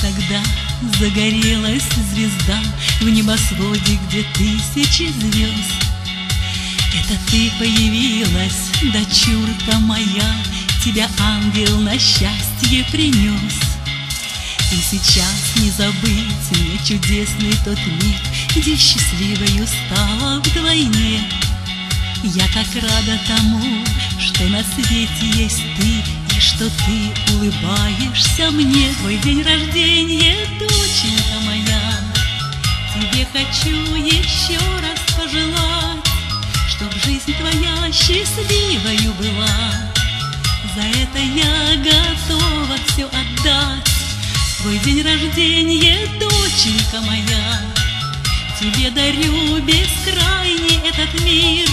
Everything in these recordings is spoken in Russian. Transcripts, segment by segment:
Тогда загорелась звезда в небосводе, где тысячи звезд. Это ты появилась, дочурка моя, тебя ангел на счастье принес. И сейчас не забыть мне чудесный тот миг, где счастливою стала вдвойне. Я так рада тому, что на свете есть ты, и что ты улыбаешься мне. Твой день рождения, доченька моя, тебе хочу еще раз пожелать, чтоб жизнь твоя счастливою была. За это я готова все отдать. Твой день рождения, доченька моя, тебе дарю бескрайний этот мир.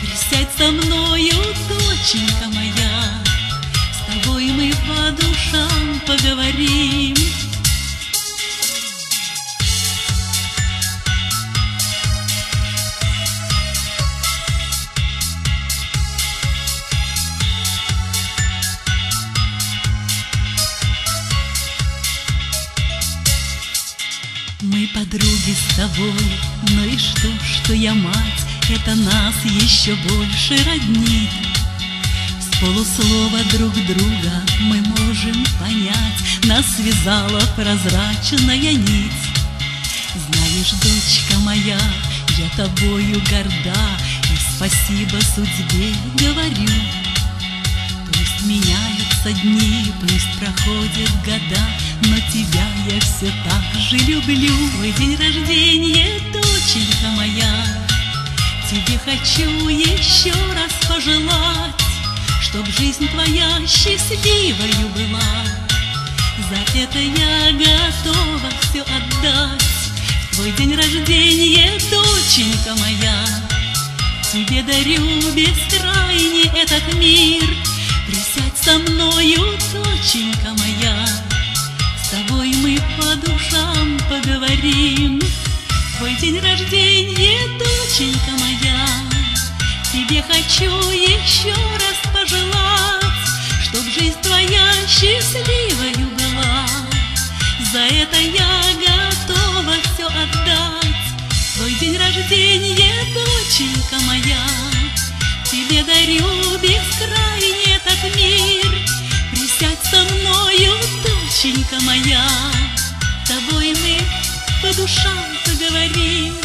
Присядь со мною, доченька моя, с тобой мы по душам поговорим. Мы подруги с тобой, но и что я мать, это нас еще больше роднит. С полуслова друг друга мы можем понять, нас связала прозрачная нить. Знаешь, дочка моя, я тобою горда, и спасибо судьбе говорю. Пусть меняются дни, пусть проходят года, но тебя я все так же люблю. Твой день рождения, доченька моя, тебе хочу еще раз пожелать, чтоб жизнь твоя счастливою была. За это я готова все отдать. Твой день рождения, доченька моя, тебе дарю бескрайний этот мир. Присядь со мною, доченька моя, с тобой мы по душам поговорим. Твой день рождения, доченька моя, тебе хочу еще раз пожелать, чтоб жизнь твоя счастливою была. За это я готова все отдать. Твой день рождения, доченька моя, тебе дарю бескрайний этот мир. Присядь со мною, доченька моя, с тобой мы по душам поговорим.